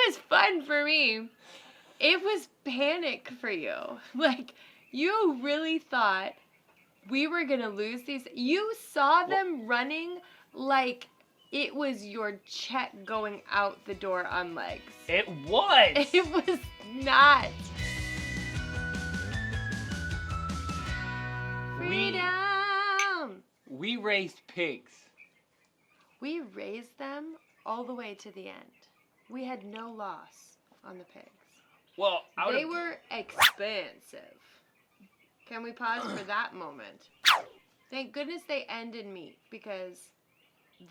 was fun for me. It was panic for you. Like, you really thought we were going to lose these. You saw them running like it was your check going out the door on legs. It was. It was not. Freedom. We raised pigs. We raised them all the way to the end. We had no loss on the pigs. Well, they were expensive. Can we pause for that moment? Thank goodness they ended meat because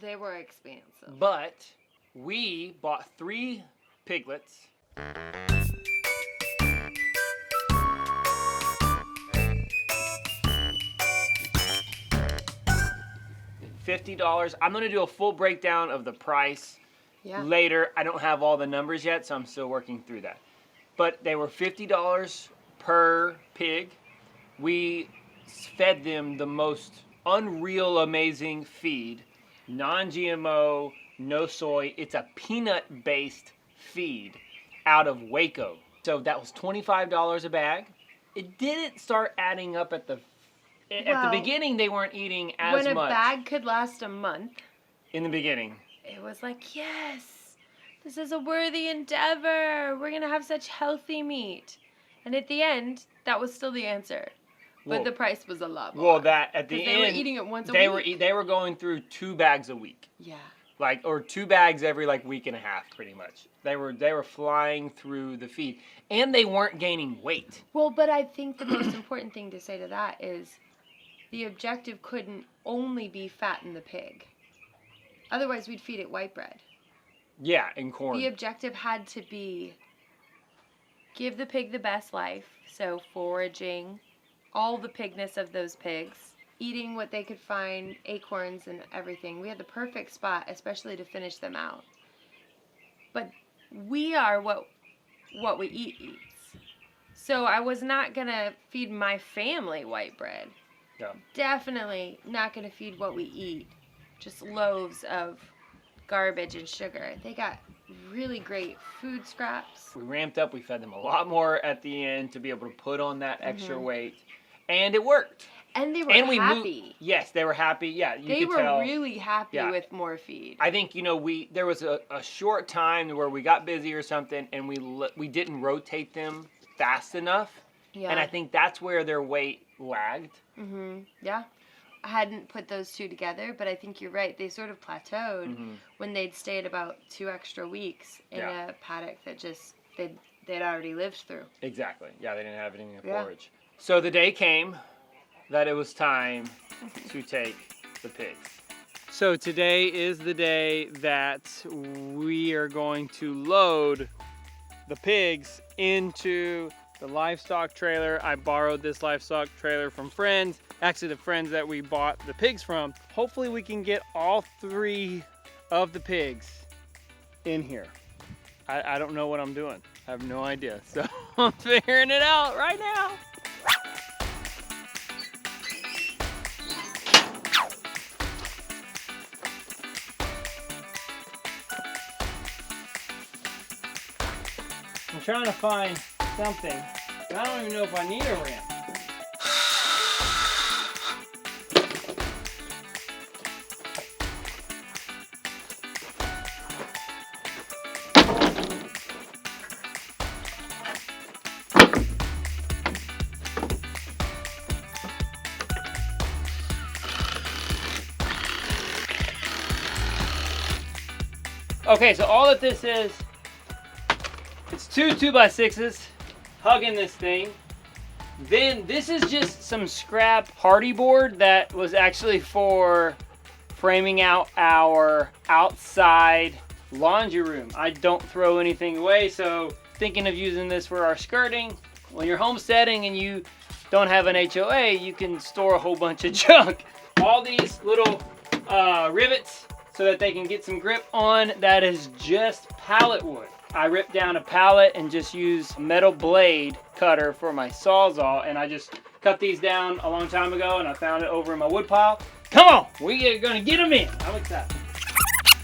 they were expensive. But we bought 3 piglets. $50. I'm going to do a full breakdown of the price later. I don't have all the numbers yet, so I'm still working through that. But they were $50 per pig. We fed them the most unreal, amazing feed. Non-GMO, no soy. It's a peanut-based feed out of Waco. So that was $25 a bag. It didn't start adding up at the beginning. They weren't eating as much. When a bag could last a month. In the beginning. It was like, yes, this is a worthy endeavor. We're going to have such healthy meat. And at the end, that was still the answer. But the price was a lot more. Well, that at the end, they were eating it once a week. They were going through 2 bags a week. Yeah. Or 2 bags every week and a half, pretty much. They were flying through the feed, and they weren't gaining weight. Well, but I think the most important thing to say to that is the objective couldn't only be fatten the pig. Otherwise, we'd feed it white bread. Yeah, and corn. The objective had to be give the pig the best life, so foraging, all the pigness of those pigs, eating what they could find, acorns and everything. We had the perfect spot, especially to finish them out. But we are what we eats. So I was not going to feed my family white bread. No. Definitely not going to feed what we eat. Just loaves of garbage and sugar. They got really great food scraps. We ramped up. We fed them a lot more at the end to be able to put on that extra weight. And it worked. And they were happy. Yes, they were happy. Yeah, they could were tell. really happy with more feed. I think, there was a short time where we got busy or something, and we didn't rotate them fast enough. Yeah. And I think that's where their weight lagged. Mm-hmm. Yeah. I hadn't put those 2 together, but I think you're right. They sort of plateaued when they'd stayed about 2 extra weeks in a paddock that just they'd already lived through. Exactly. Yeah, they didn't have anything to forage. So the day came that it was time to take the pigs. So today is the day that we are going to load the pigs into the livestock trailer. I borrowed this livestock trailer from friends, actually the friends that we bought the pigs from. Hopefully we can get all 3 of the pigs in here. I don't know what I'm doing. I have no idea. So I'm figuring it out right now. I'm trying to find something, but I don't even know if I need a ramp. Okay, so all that this is, it's 2 2x6s hugging this thing. Then this is just some scrap hardy board that was actually for framing out our outside laundry room. I don't throw anything away, so thinking of using this for our skirting. When you're homesteading and you don't have an HOA, you can store a whole bunch of junk. All these little rivets so that they can get some grip on, that is just pallet wood. I ripped down a pallet and just used a metal blade cutter for my Sawzall, and I just cut these down a long time ago, and I found it over in my wood pile. Come on, we are gonna get them in. I'm excited.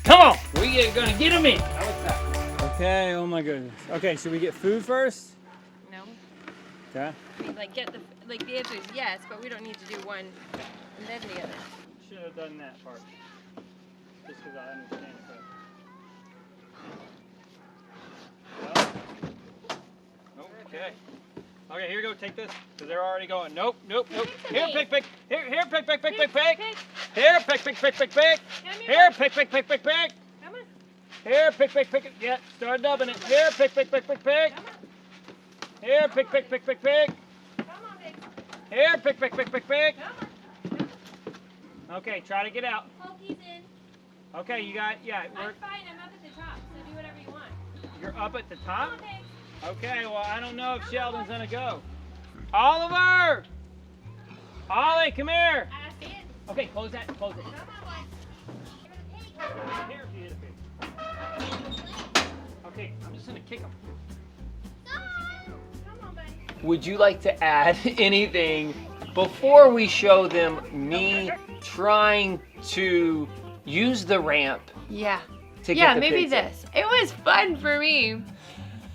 Come on, we are gonna get them in. I'm excited. Okay, oh my goodness. Okay, should we get food first? No. Okay. I mean, like, the answer is yes, but we don't need to do one and then the other. Should have done that part. Just because I understand it better. Well, okay. Okay, here we go. Take this, because they're already going. Nope, nope, nope. Here, pick. Here, pick. Here, pick. Here, pick. Come on. Here, pick. Yeah, start dubbing it. Here, pick. Here, pick. Come on, babe. Here, pick. Come on. Okay, try to get out. Pokies in. Okay, you got, yeah. I'm fine. I'm up at the top, so do whatever you want. You're up at the top? Come on, babe. Okay, well, I don't know if Sheldon's gonna go. Oliver! Ollie, come here! Ask it. Okay, close it. Come on, boy. Here, if you hit a pig. Okay, I'm just gonna kick him. Come on, buddy. Would you like to add anything before we show them me trying to use the ramp Yeah. to Yeah, get the maybe pigs in? this. It was fun for me.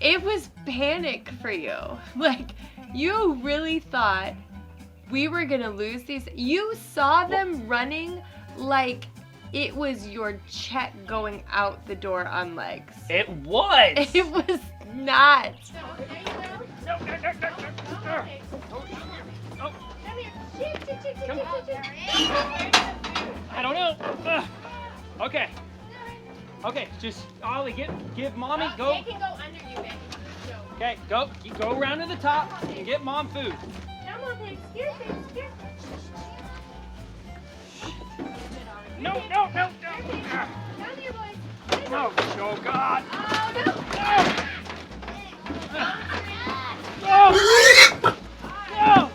It was panic for you. Like, you really thought we were gonna lose these. You saw them running like it was your check going out the door on legs. It was! It was not. I don't know. Okay. Okay, just Ollie, give mommy go. They can go under you, baby. Okay, go around to the top and get mom food. Come on, babe. Here. No. Down here, boys. No, oh God. Oh, no. No.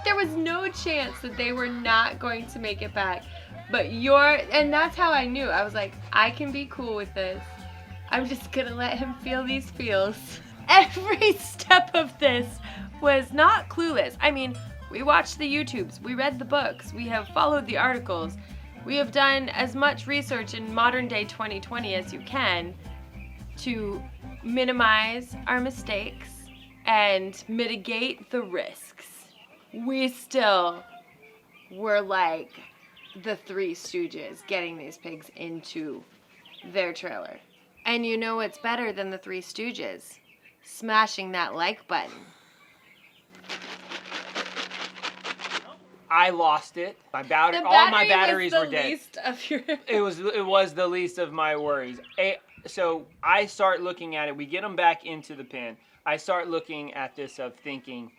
There was no chance that they were not going to make it back. But and that's how I knew. I was like, I can be cool with this. I'm just gonna let him feel these feels. Every step of this was not clueless. I mean, we watched the YouTubes, we read the books, we have followed the articles, we have done as much research in modern day 2020 as you can to minimize our mistakes and mitigate the risks. We still were like the Three Stooges getting these pigs into their trailer. And you know what's better than the Three Stooges? Smashing that like button. I lost it. All my batteries were dead. Least of your It was the least of my worries. So I start looking at it. We get them back into the pen. I start looking at this of thinking,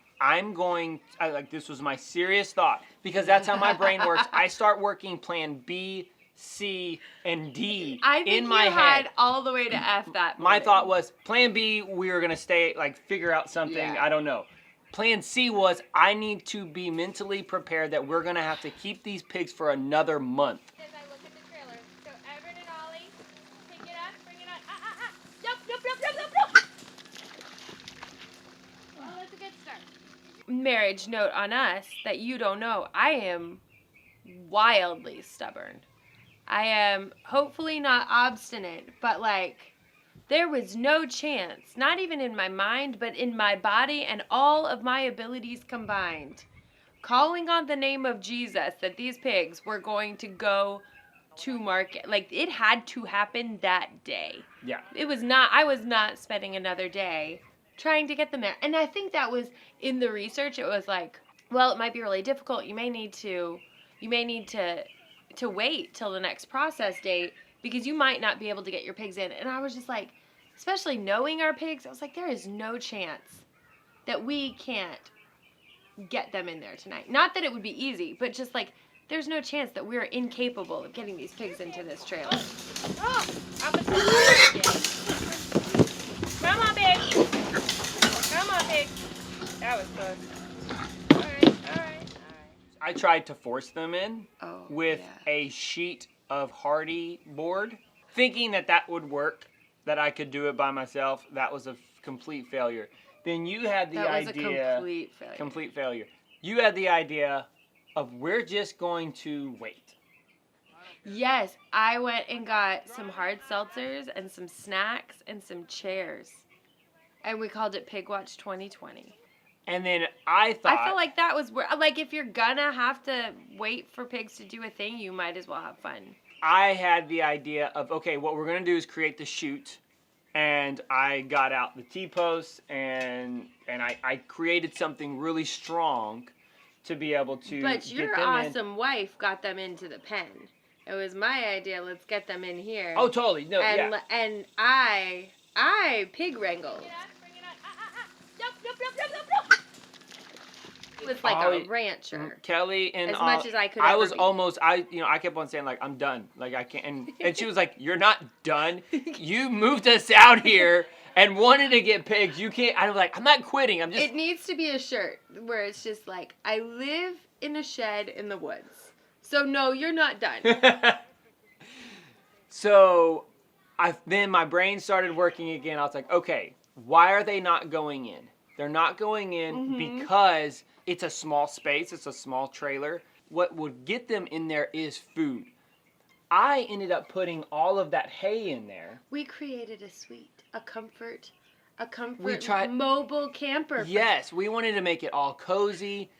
this was my serious thought, because that's how my brain works. I start working plan B, C, and D in my head. Had all the way to F that My moment. thought was, plan B, we were going to figure out something, Yeah. I don't know. Plan C was, I need to be mentally prepared that we're going to have to keep these pigs for another month. As I look at the trailer, so Everett and Ollie, pick it up, bring it on. Yup. Well, that's a good start. Marriage note on us that you don't know. I am wildly stubborn. I am hopefully not obstinate, but there was no chance, not even in my mind, but in my body and all of my abilities combined, calling on the name of Jesus that these pigs were going to go to market. It had to happen that day. Yeah. I was not spending another day trying to get them there. And I think that was in the research. It was well, it might be really difficult. You may need to wait till the next process date because you might not be able to get your pigs in. And I was just especially knowing our pigs, I was there is no chance that we can't get them in there tonight. Not that it would be easy, but just there's no chance that we're incapable of getting these pigs into this trailer. Oh, come on, pig. Come on, pig. That was close. All right. I tried to force them in with yeah. a sheet of hardy board, thinking that would work, that I could do it by myself. That was a complete failure. Then you had the idea. That was a complete failure. You had the idea of we're just going to wait. Yes, I went and got some hard seltzers and some snacks and some chairs. And we called it Pig Watch 2020. And then I thought... I feel like that was where, like, if you're gonna have to wait for pigs to do a thing, you might as well have fun. I had the idea of, okay, what we're going to do is create the chute. And I got out the T-posts and I created something really strong to be able to But get your them awesome wife got them into the pen. It was my idea, let's get them in here. Oh, totally. No, and, yeah. And I pig wrangled. Bring it on. Jump, jump, jump, jump, jump, jump. It was like a rancher. Kelly and as much as I could I ever was be. almost, I kept on saying, like, I'm done. Like, I can't. And she was like, you're not done. You moved us out here and wanted to get pigs. You can't. I was like, I'm not quitting. I'm just. It needs to be a shirt where it's just like, I live in a shed in the woods. So, no, you're not done. So, then my brain started working again. I was like, okay, why are they not going in? They're not going in because it's a small space. It's a small trailer. What would get them in there is food. I ended up putting all of that hay in there. We created a suite, a comfort mobile camper. Yes, we wanted to make it all cozy.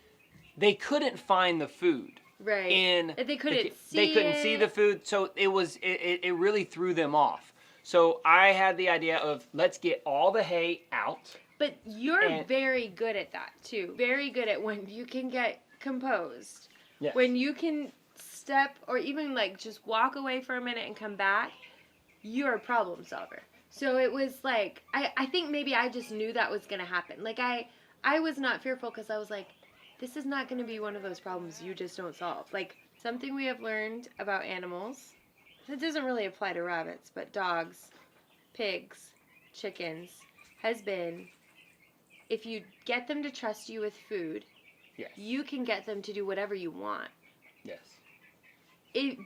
They couldn't find the food. Right. They couldn't see the food, so it really threw them off. So I had the idea of, let's get all the hay out. But you're very good at that too. Very good at when you can get composed. Yes. When you can step or even like just walk away for a minute and come back, you're a problem solver. So it was like, I think maybe I just knew that was going to happen. Like I was not fearful because I was like, this is not going to be one of those problems you just don't solve. Like something we have learned about animals, it doesn't really apply to rabbits, but dogs, pigs, chickens, has been, if you get them to trust you with food, yes, you can get them to do whatever you want. Yes.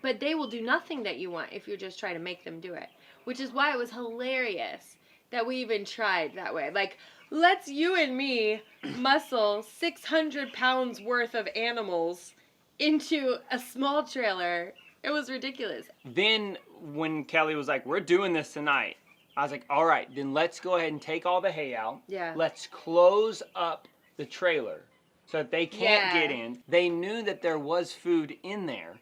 But they will do nothing that you want if you're just trying to make them do it. Which is why it was hilarious that we even tried that way. Like, let's you and me muscle 600 pounds worth of animals into a small trailer. It was ridiculous. Then when Kelly was like, we're doing this tonight, I was like, all right, then let's go ahead and take all the hay out. Yeah. Let's close up the trailer so that they can't get in. They knew that there was food in there.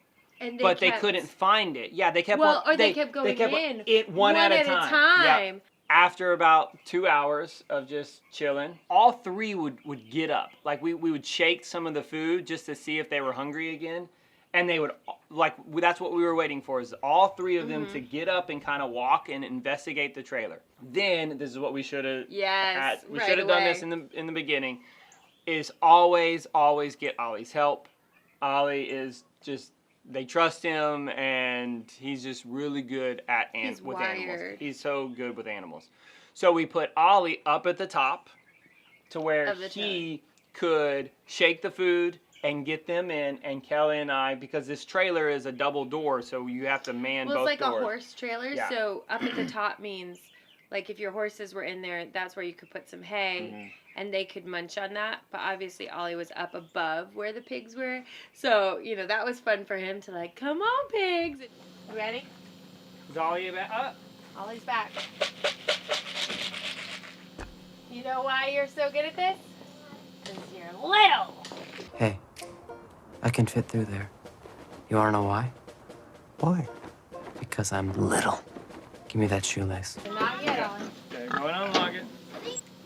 And but they couldn't find it. Yeah, they kept they kept going in. One at a time. Yeah. After about 2 hours of just chilling, all three would get up. Like we would shake some of the food just to see if they were hungry again. And they would, like, that's what we were waiting for, is all three of them to get up and kind of walk and investigate the trailer. Then, this is what we should have had. We should have done this in the beginning, is always get Ollie's help. Ollie is just, they trust him, and he's just really good with animals. He's so good with animals. So we put Ollie up at the top to where he could shake the food and get them in, and Kelly and I, because this trailer is a double door, so you have to man both doors. Well, it's like a horse trailer, so up at the top means, like if your horses were in there, that's where you could put some hay, and they could munch on that, but obviously Ollie was up above where the pigs were, so, you know, that was fun for him to like, come on pigs! You ready? Is Ollie up? Ollie's back. You know why you're so good at this? Because you're little! Hey, I can fit through there. You wanna know why? Why? Because I'm little. Give me that shoelace. Not yet, Ollie. Okay, go and unlock it.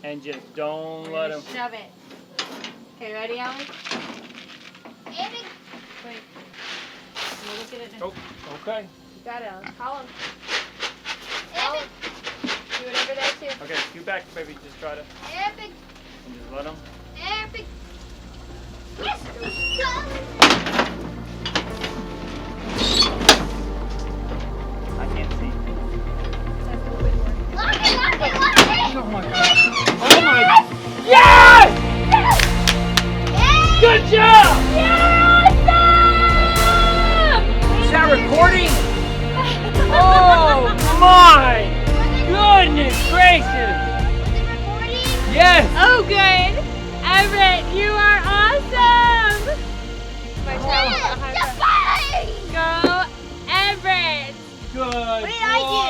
And just don't let him. Shove it. Okay, ready, Ollie? Wait. Look at it now. Oh, okay. You got it, Ollie. Call him. Call him. Do it over there, too. Okay, scoot back, baby. Just try to. Epic. And just let him. Epic. Yes. I can't see. Lock it. Oh my god. Oh my god. Yes! Yes. Good job! Yes. Is that recording? Oh my goodness gracious! Is it recording? Yes! Oh, good. Everett, you are awesome. My Yes. Go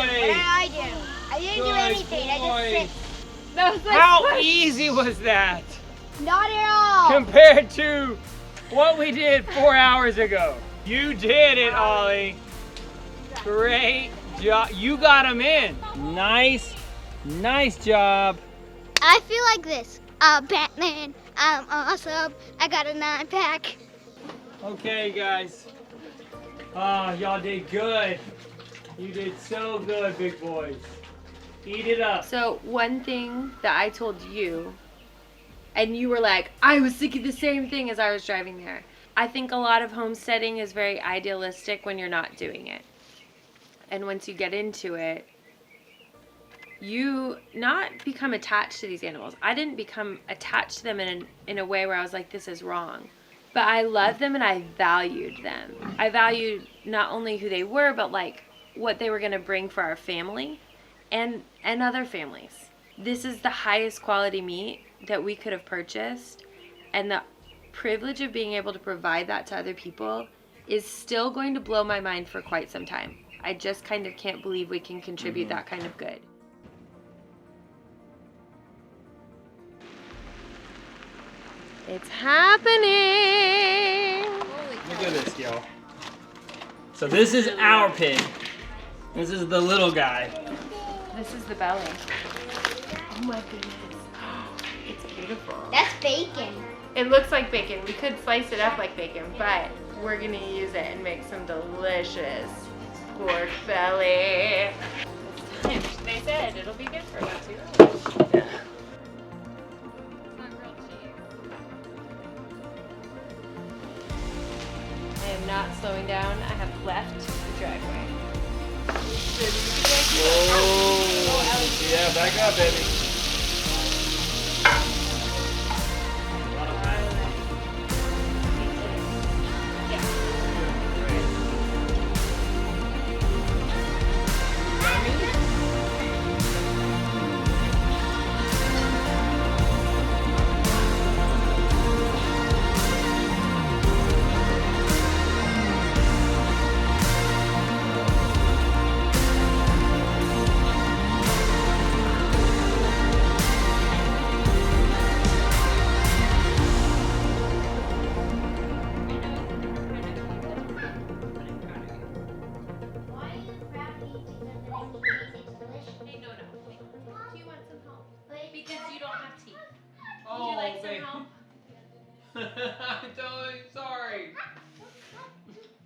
boy. I do? I didn't do Good anything. I boy. just sit. That was like How easy was that Not at all. compared to what we did 4 hours ago? You did it, Ollie. Great job. You got him in. Nice job. I feel like this. I'm Batman. I'm awesome. I got a 9-pack. Okay, guys. Y'all did good. You did so good, big boys. Eat it up. So one thing that I told you, and you were like, I was thinking the same thing as I was driving there. I think a lot of homesteading is very idealistic when you're not doing it. And once you get into it, you not become attached to these animals. I didn't become attached to them in a way where I was like, this is wrong. But I loved them and I valued them. I valued not only who they were, but like what they were going to bring for our family and other families. This is the highest quality meat that we could have purchased, and the privilege of being able to provide that to other people is still going to blow my mind for quite some time. I just kind of can't believe we can contribute that kind of good. It's happening! Look at this, y'all. So this is our pig. This is the little guy. This is the belly. Oh my goodness. It's beautiful. That's bacon. It looks like bacon. We could slice it up like bacon, but we're gonna use it and make some delicious pork belly. They said it'll be good for about 2 hours. Yeah. It's not grilled cheese. I am not slowing down. I have left the driveway. Whoa. Yeah, back up, baby. Because you don't have teeth. Oh, Would you like some baby. help? I don't